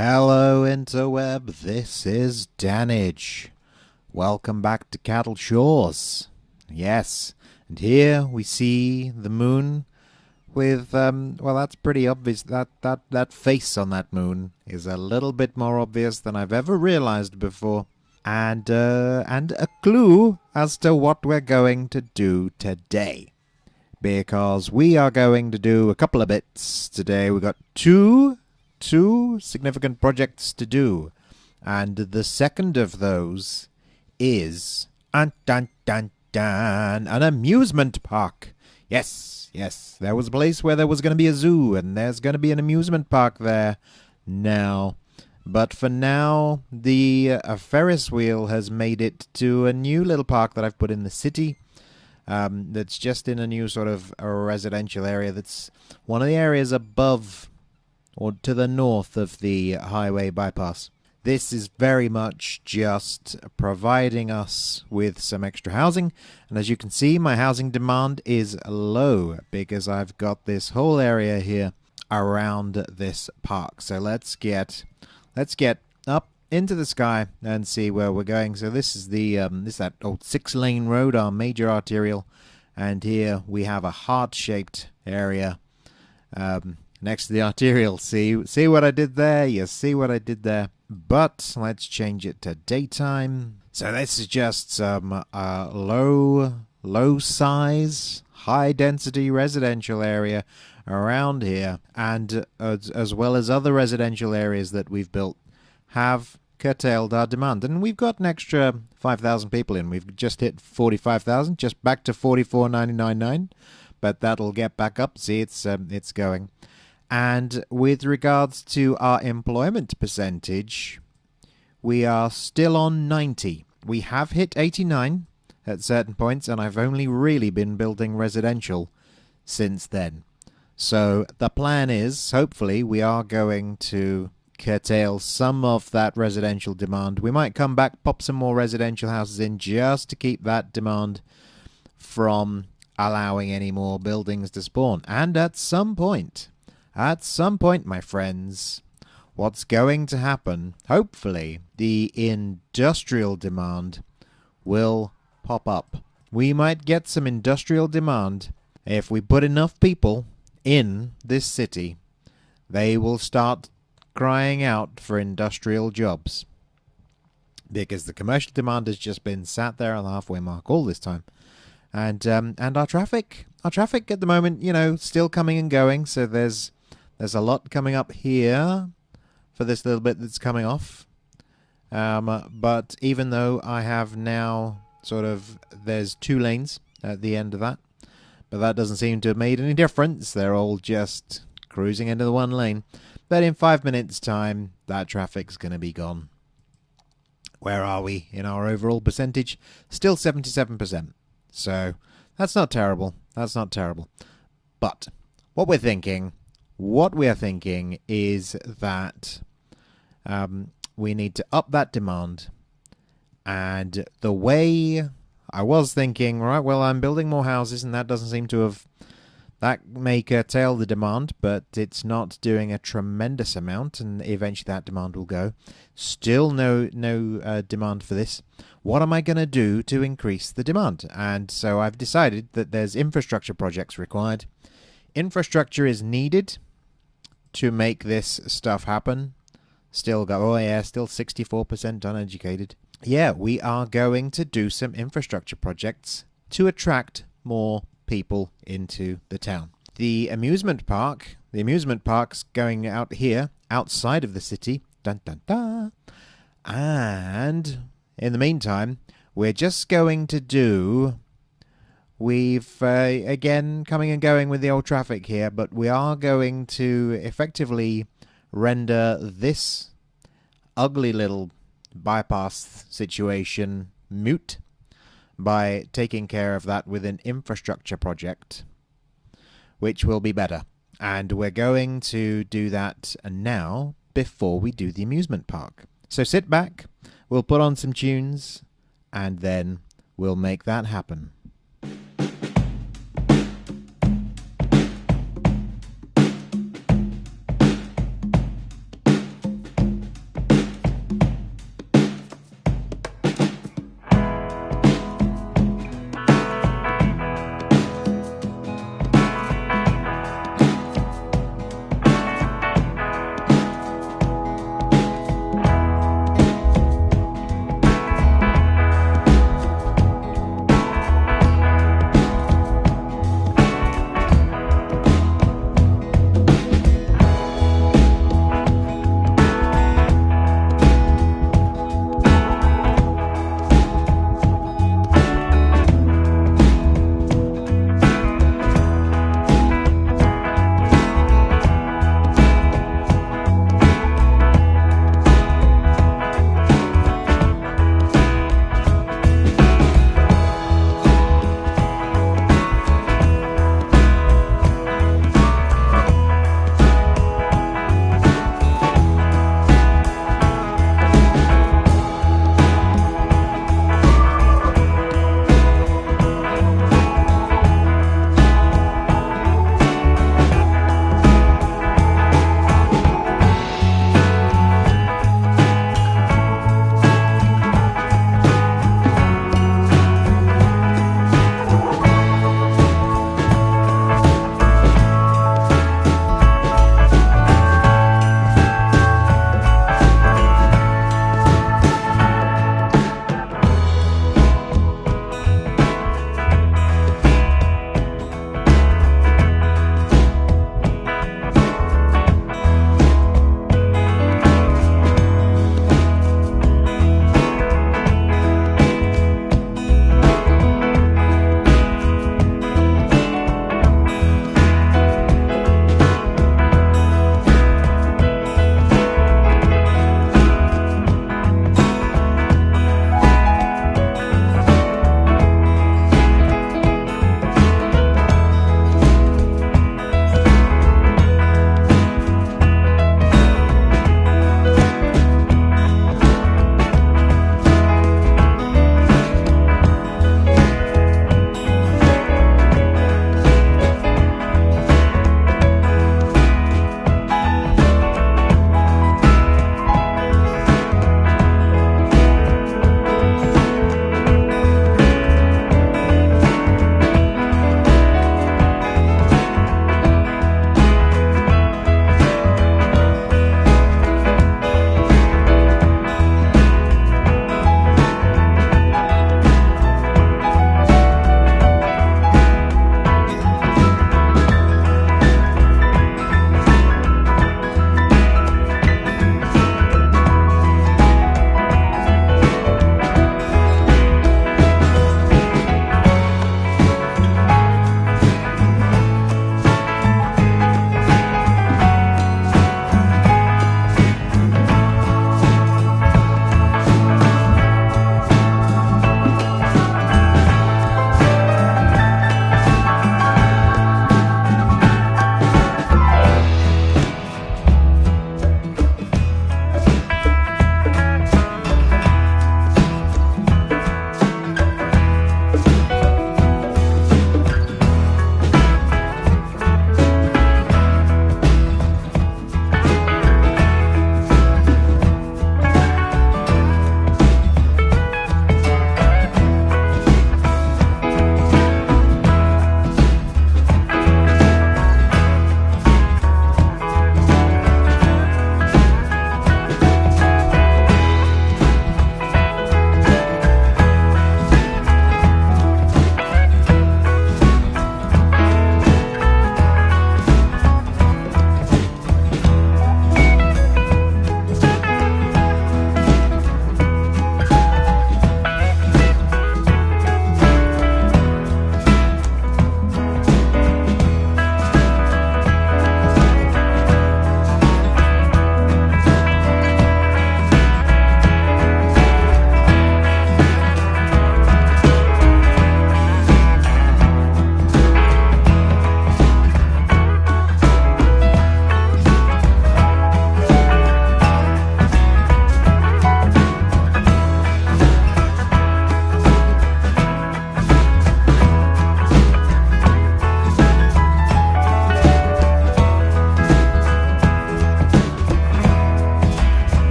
Hello interweb, this is Dannage. Welcome back to Cattle Shores. Yes, and here we see the moon with, well, that's pretty obvious. That face on that moon is a little bit more obvious than I've ever realized before. And a clue as to what we're going to do today. Because we are going to do a couple of bits today. We've got two significant projects to do, and the second of those is an amusement park. Yes, there was a place where there was going to be a zoo, and there's going to be an amusement park there now. But for now, the Ferris wheel has made it to a new little park that I've put in the city. That's just in a new sort of a residential area. That's one of the areas above or to the north of the highway bypass. This is very much just providing us with some extra housing. And as you can see, my housing demand is low because I've got this whole area here around this park. So let's get up into the sky and see where we're going. So this is that old 6-lane road, our major arterial. And here we have a heart-shaped area next to the arterial. See what I did there? You see what I did there? But let's change it to daytime. So this is just some low size, high density residential area around here, and as well as other residential areas that we've built have curtailed our demand. And we've got an extra 5,000 people in. We've just hit 45,000, just back to 44,999, but that'll get back up. See, it's going. And with regards to our employment percentage, we are still on 90. We have hit 89 at certain points, and I've only really been building residential since then. So the plan is, hopefully, we are going to curtail some of that residential demand. We might come back, pop some more residential houses in just to keep that demand from allowing any more buildings to spawn. And at some point, my friends, what's going to happen, hopefully, the industrial demand will pop up. We might get some industrial demand if we put enough people in this city. They will start crying out for industrial jobs because the commercial demand has just been sat there on the halfway mark all this time. And our traffic at the moment, still coming and going. So there's a lot coming up here for this little bit that's coming off. But even though I have now there's 2 lanes at the end of that, but that doesn't seem to have made any difference. They're all just cruising into the 1 lane. But in 5 minutes' time, that traffic's going to be gone. Where are we in our overall percentage? Still 77%. So that's not terrible. But what we are thinking is that we need to up that demand. And the way I was thinking, right, well, I'm building more houses, and that doesn't seem to have... That may curtail the demand, but it's not doing a tremendous amount, and eventually that demand will go. Still no demand for this. What am I going to do to increase the demand? And so I've decided that there's infrastructure projects required. Infrastructure is needed to make this stuff happen. Still 64% uneducated. Yeah, we are going to do some infrastructure projects to attract more people into the town. The amusement park's going out here, outside of the city. Dun, dun, dun. And in the meantime, we're just going to do... We've, again, coming and going with the old traffic here, but we are going to effectively render this ugly little bypass situation moot by taking care of that with an infrastructure project, which will be better. And we're going to do that now before we do the amusement park. So sit back, we'll put on some tunes, and then we'll make that happen.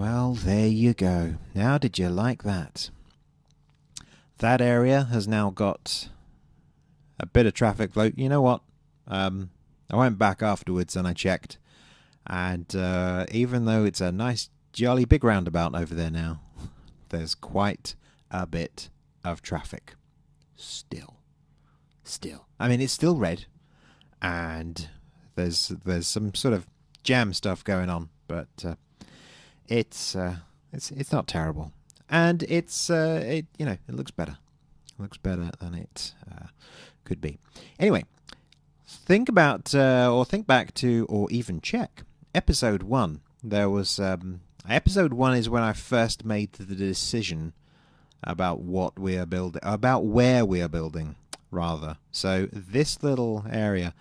Well, there you go. Now, did you like that? That area has now got a bit of traffic flow. You know what? I went back afterwards and I checked. And even though it's a nice, jolly big roundabout over there now, there's quite a bit of traffic. Still. I mean, it's still red. And there's some sort of jam stuff going on. But it's not terrible. And it looks better. It looks better than it could be. Anyway, think back to, or even check episode 1. There was episode 1 is when I first made the decision about what we are building, about where we are building, rather. So this little area.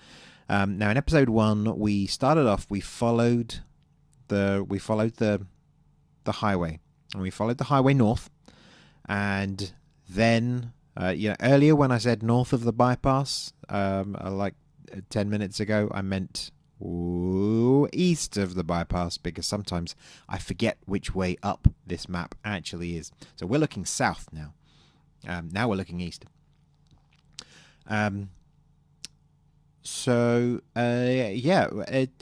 Now in episode 1, we started off. We followed the highway. And we followed the highway north, and then, earlier when I said north of the bypass, like 10 minutes ago, I meant east of the bypass, because sometimes I forget which way up this map actually is. So we're looking south now. Now we're looking east. And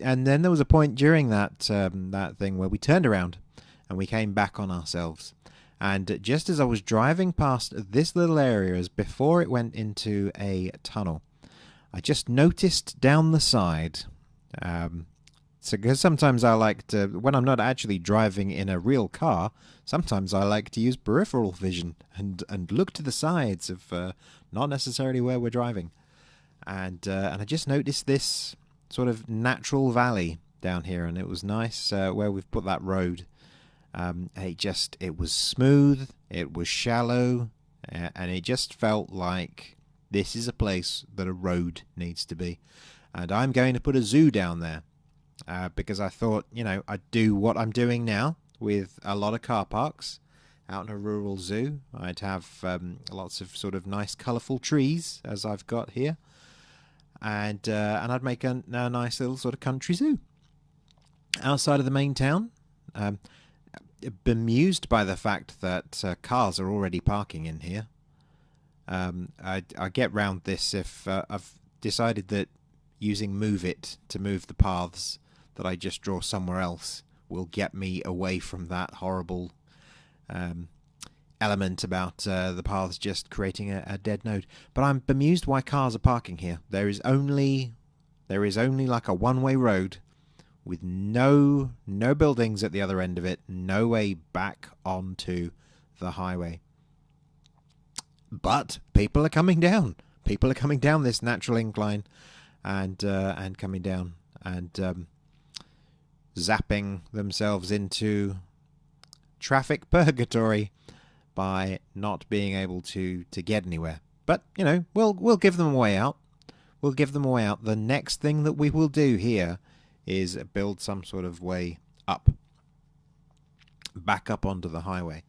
then there was a point during that thing where we turned around. And we came back on ourselves. And just as I was driving past this little area, as before it went into a tunnel, I just noticed down the side. Because sometimes I like to, when I'm not actually driving in a real car, sometimes I like to use peripheral vision and look to the sides of not necessarily where we're driving. And I just noticed this sort of natural valley down here, and it was nice where we've put that road. It was smooth, it was shallow, and it just felt like this is a place that a road needs to be. And I'm going to put a zoo down there, because I thought, I'd do what I'm doing now with a lot of car parks out in a rural zoo. I'd have lots of sort of nice colourful trees, as I've got here, and I'd make a nice little sort of country zoo outside of the main town. Bemused by the fact that cars are already parking in here. I get round this if I've decided that using Move It to move the paths that I just draw somewhere else will get me away from that horrible element about the paths just creating a dead node. But I'm bemused why cars are parking here. There is only like a one-way road with no buildings at the other end of it, no way back onto the highway. But people are coming down. People are coming down this natural incline, and coming down and zapping themselves into traffic purgatory by not being able to get anywhere. But we'll give them a way out. We'll give them a way out. The next thing that we will do here is build some sort of way up, back up onto the highway.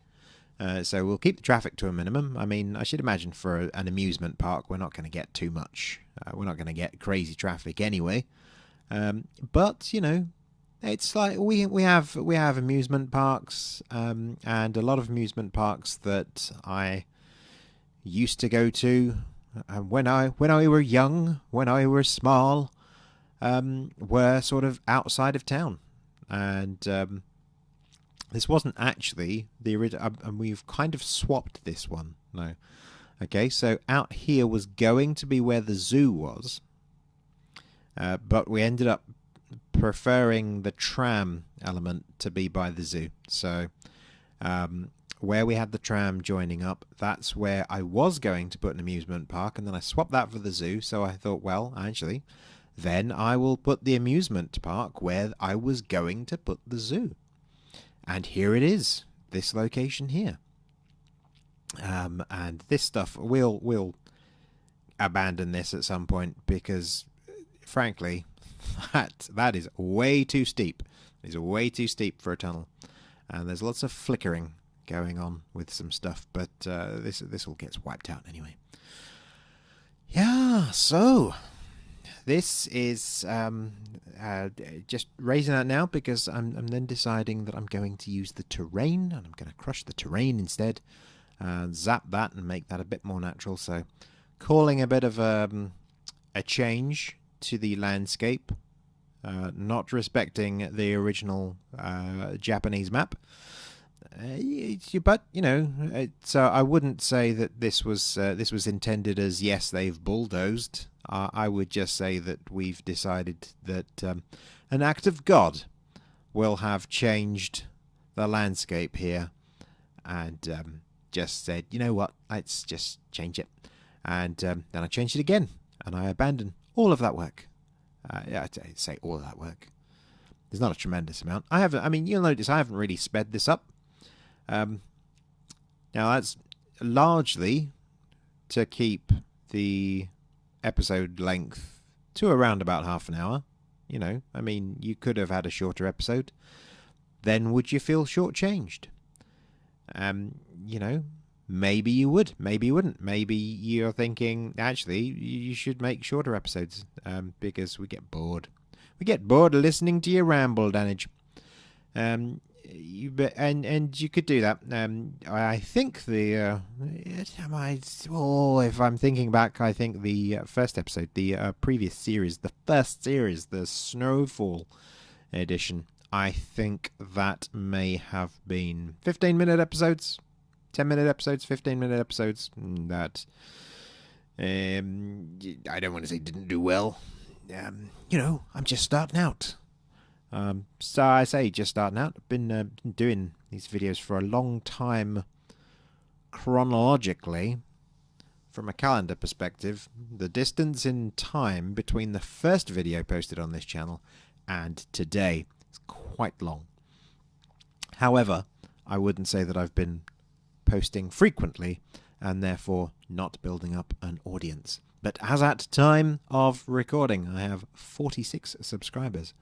So we'll keep the traffic to a minimum. I mean, I should imagine for an amusement park, we're not going to get too much. We're not going to get crazy traffic anyway. But it's like we have amusement parks, and a lot of amusement parks that I used to go to when I were young, when I was small. Were sort of outside of town, and this wasn't actually the original, and we've kind of swapped this one. No, okay, so out here was going to be where the zoo was, but we ended up preferring the tram element to be by the zoo. So where we had the tram joining up, that's where I was going to put an amusement park, and then I swapped that for the zoo. So I thought, well, actually, then I will put the amusement park where I was going to put the zoo. And here it is, this location here. And this stuff, we'll abandon this at some point, because, frankly, that is way too steep. It's way too steep for a tunnel. And there's lots of flickering going on with some stuff, but this all gets wiped out anyway. Yeah, so this is just raising that now because I'm then deciding that I'm going to use the terrain, and I'm going to crush the terrain instead, zap that and make that a bit more natural. So calling a bit of a change to the landscape, not respecting the original Japanese map. But you know, so I wouldn't say that this was intended as, yes, they've bulldozed. I would just say that we've decided that an act of God will have changed the landscape here, and just said, you know what, let's just change it. And then I changed it again, and I abandoned all of that work. Yeah, I say all of that work. There's not a tremendous amount. I mean, you'll notice I haven't really sped this up. Now that's largely to keep the episode length to around about half an hour. You know, I mean, you could have had a shorter episode. Then would you feel shortchanged? You know, maybe you would, maybe you wouldn't. Maybe you're thinking, actually, you should make shorter episodes because we get bored. We get bored listening to you ramble, Dannage. And you could do that. I think if I'm thinking back, I think the first episode, the previous series, the first series, the Snowfall edition, I think that may have been 15-minute episodes, 10-minute episodes, 15-minute episodes. That I don't want to say didn't do well. You know, I'm just starting out. So I say just starting out. I've been doing these videos for a long time chronologically. From a calendar perspective, the distance in time between the first video posted on this channel and today is quite long. However, I wouldn't say that I've been posting frequently and therefore not building up an audience. But as at time of recording, I have 46 subscribers.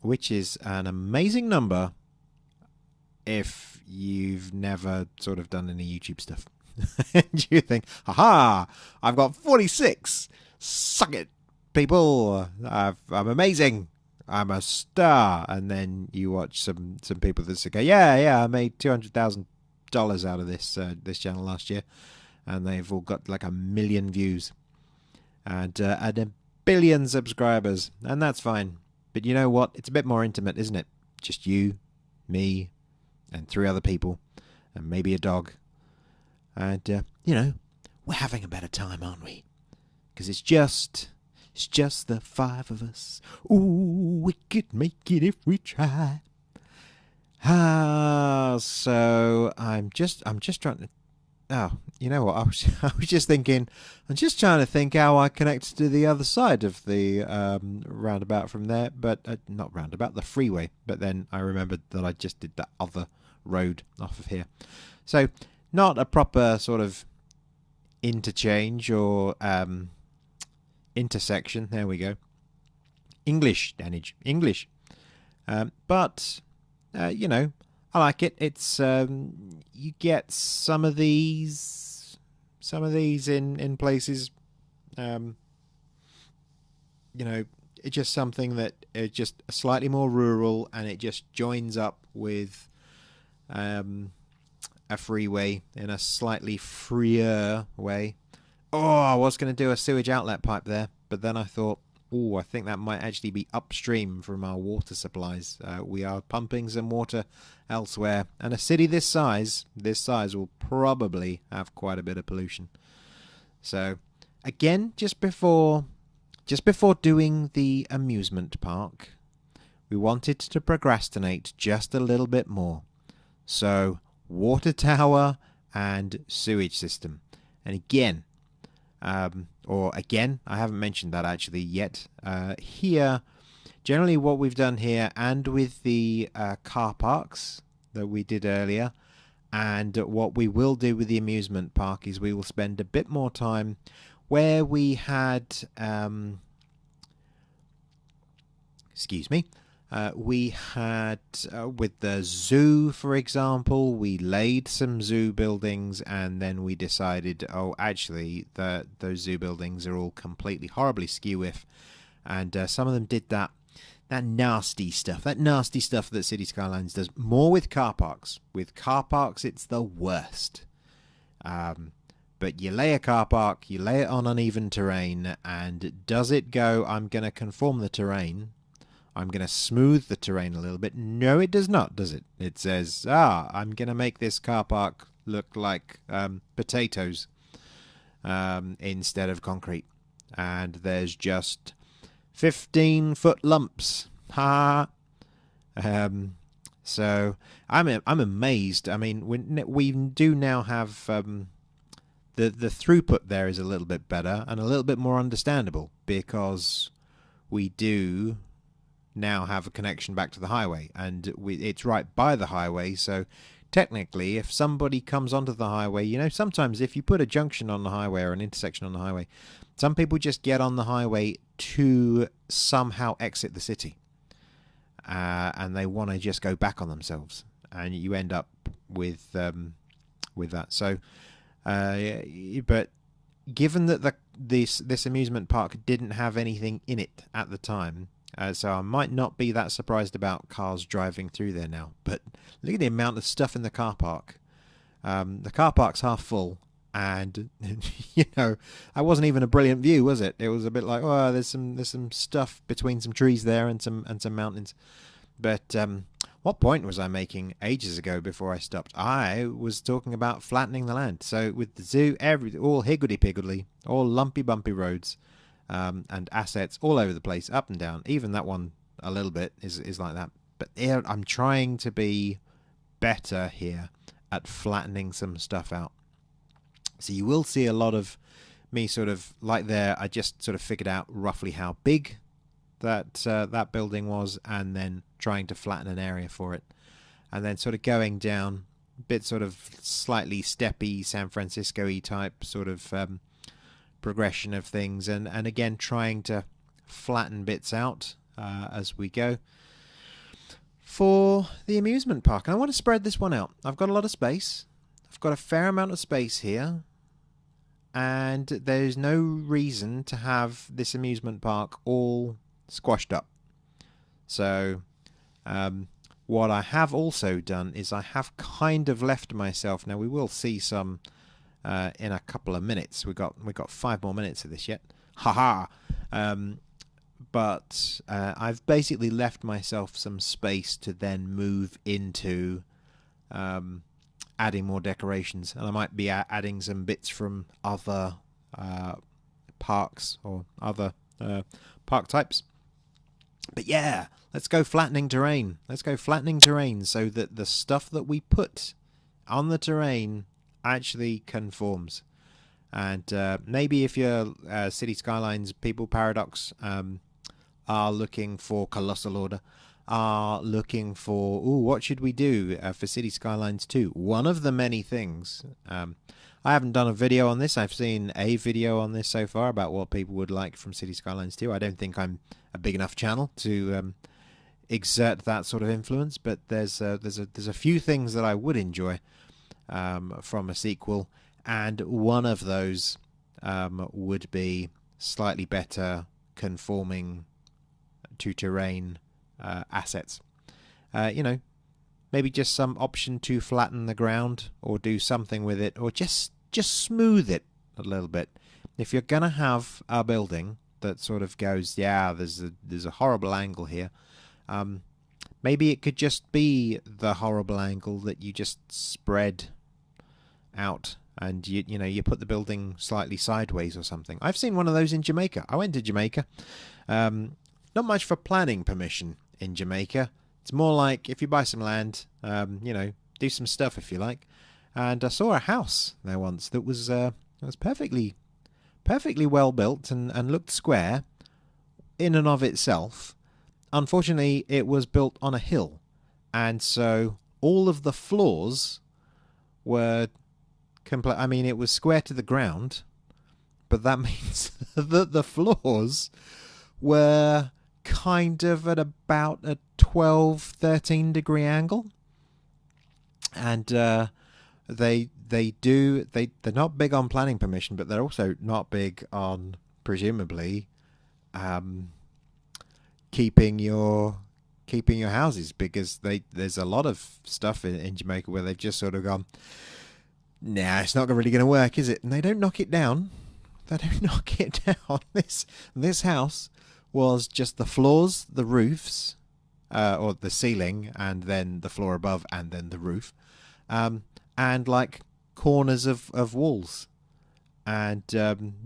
Which is an amazing number if you've never sort of done any YouTube stuff. And you think, haha, I've got 46. Suck it, people. I'm amazing. I'm a star. And then you watch some people that say, yeah, I made $200,000 out of this channel last year. And they've all got like 1 million views and a billion subscribers. And that's fine. But you know what? It's a bit more intimate, isn't it? Just you, me, and 3 other people, and maybe a dog. And, you know, we're having a better time, aren't we? Because it's just the 5 of us. Ooh, we could make it if we try. So I'm just trying to... Oh, you know what? I was just thinking. I'm just trying to think how I connect to the other side of the roundabout from there, but not roundabout, the freeway. But then I remembered that I just did that other road off of here. So not a proper sort of interchange or intersection. There we go. English, Dannage, English. But you know, I like it. It's you get some of these in places. You know, it's just something that it's just slightly more rural, and it just joins up with a freeway in a slightly freer way. Oh, I was going to do a sewage outlet pipe there, but then I thought, oh, I think that might actually be upstream from our water supplies. We are pumping some water elsewhere, and a city this size will probably have quite a bit of pollution. So, again, just before doing the amusement park, we wanted to procrastinate just a little bit more. So, water tower and sewage system. And again, I haven't mentioned that actually yet. Here, generally what we've done here, and with the car parks that we did earlier, and what we will do with the amusement park, is we will spend a bit more time where we had We had, with the zoo, for example, we laid some zoo buildings, and then we decided, oh, actually, those zoo buildings are all completely horribly skew-if, and some of them did that nasty stuff that City Skylines does, more with car parks. With car parks, it's the worst. But you lay a car park, you lay it on uneven terrain, and does it go, I'm going to conform the terrain, I'm going to smooth the terrain a little bit? No, it does not, does it? It says, I'm going to make this car park look like potatoes instead of concrete. And there's just 15-foot lumps. Ha! So I'm amazed. I mean, we do now have the throughput there is a little bit better and a little bit more understandable, because we do now have a connection back to the highway, and it's right by the highway. So technically, if somebody comes onto the highway, you know, sometimes if you put a junction on the highway or an intersection on the highway, some people just get on the highway to somehow exit the city, and they want to just go back on themselves, and you end up with that. So, but given that this amusement park didn't have anything in it at the time, so I might not be that surprised about cars driving through there now. But look at the amount of stuff in the car park. The car park's half full, and you know, that wasn't even a brilliant view, was it? It was a bit like, oh, there's some stuff between some trees there and some mountains. But what point was I making ages ago before I stopped? I was talking about flattening the land. So with the zoo, all higgledy-piggledy, all lumpy-bumpy roads, and assets all over the place, up and down. Even that one a little bit is like that. But here, I'm trying to be better here at flattening some stuff out. So you will see a lot of me sort of like there. I just sort of figured out roughly how big that building was, and then trying to flatten an area for it, and then sort of going down a bit, sort of slightly steppy San Francisco-y type sort of progression of things, and again trying to flatten bits out as we go for the amusement park. And I want to spread this one out. I've got a lot of space. I've got a fair amount of space here, and there's no reason to have this amusement park all squashed up. So what I have also done is I have kind of left myself, now we will see some in a couple of minutes. We got 5 more minutes of this yet. Haha. But I've basically left myself some space to then move into adding more decorations, and I might be adding some bits from other parks or other park types. But yeah, let's go flattening terrain. Let's go flattening terrain so that the stuff that we put on the terrain actually conforms. And maybe if you're City Skylines People Paradox are looking for Colossal Order, are looking for, what should we do for City Skylines 2? One of the many things. I haven't done a video on this. I've seen a video on this so far about what people would like from City Skylines 2. I don't think I'm a big enough channel to exert that sort of influence, but there's a few things that I would enjoy from a sequel, and one of those would be slightly better conforming to terrain assets. You know, maybe just some option to flatten the ground or do something with it, or just smooth it a little bit. If you're gonna have a building that sort of goes, yeah, there's a horrible angle here, maybe it could just be the horrible angle that you just spread out, and you put the building slightly sideways or something. I've seen one of those in Jamaica. I went to Jamaica. Not much for planning permission in Jamaica. It's more like if you buy some land, do some stuff if you like. And I saw a house there once that was perfectly well built and looked square in and of itself. Unfortunately, it was built on a hill, and so all of the floors were I mean, it was square to the ground, but that means that the floors were kind of at about a 12-13 degree angle, and they're not big on planning permission, but they're also not big on presumably keeping your houses, because there's a lot of stuff in Jamaica where they've just sort of gone, nah, it's not really going to work, is it? And they don't knock it down. They don't knock it down. This house was just the floors, the roofs, or the ceiling, and then the floor above, and then the roof, and like corners of walls, and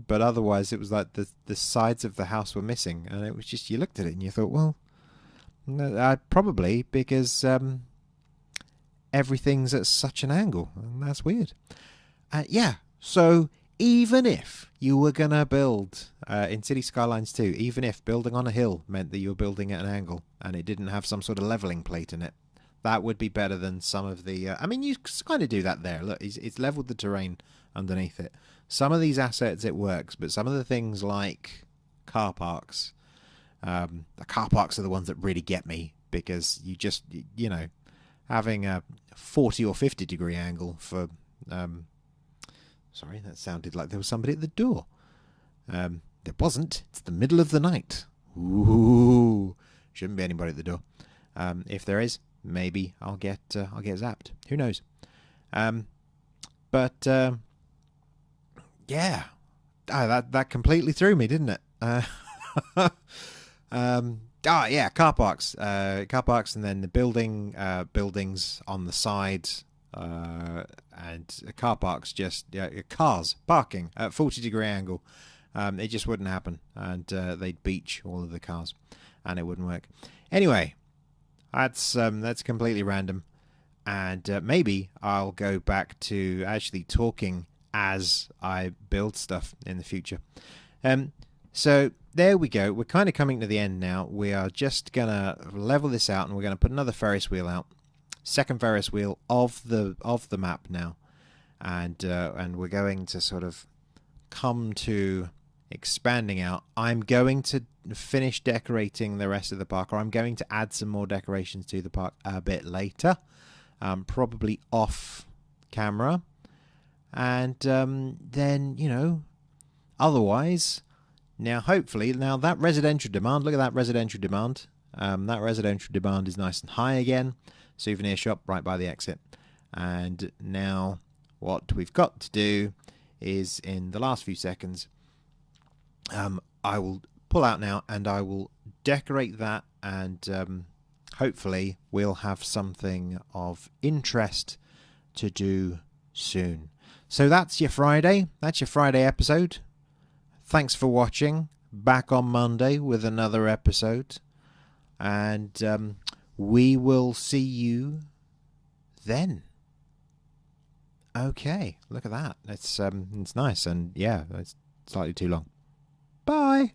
but otherwise it was like the sides of the house were missing, and it was just, you looked at it and you thought, well, probably because everything's at such an angle, and that's weird. Yeah, so even if you were going to build in City Skylines 2, even if building on a hill meant that you were building at an angle and it didn't have some sort of leveling plate in it, that would be better than some of the... I mean, you kind of do that there. Look, it's leveled the terrain underneath it. Some of these assets it works, but some of the things like car parks... the car parks are the ones that really get me, because you just, you know, having a 40 or 50 degree angle for... sorry, that sounded like there was somebody at the door. There wasn't. It's the middle of the night. Ooh, shouldn't be anybody at the door. If there is, maybe I'll get zapped. Who knows? But yeah, that completely threw me, didn't it? Yeah, car parks, and then the buildings on the side, and car parks, just cars parking at 40 degree angle. It just wouldn't happen, and they'd beach all of the cars, and it wouldn't work. Anyway, that's completely random, and maybe I'll go back to actually talking as I build stuff in the future. So there we go. We're kind of coming to the end now. We are just gonna level this out, and we're gonna put another Ferris wheel out, second Ferris wheel of the map now, and we're going to sort of come to expanding out. I'm going to finish decorating the rest of the park, or I'm going to add some more decorations to the park a bit later, probably off camera, and then, you know, otherwise, now hopefully, now that residential demand, look at that residential demand, that residential demand is nice and high again. Souvenir shop right by the exit, and now what we've got to do is, in the last few seconds, I will pull out now and I will decorate that, and hopefully we'll have something of interest to do soon. So that's your Friday. That's your Friday episode. Thanks for watching. Back on Monday with another episode, and we will see you then. Okay, look at that. It's nice, and yeah, it's slightly too long. Bye.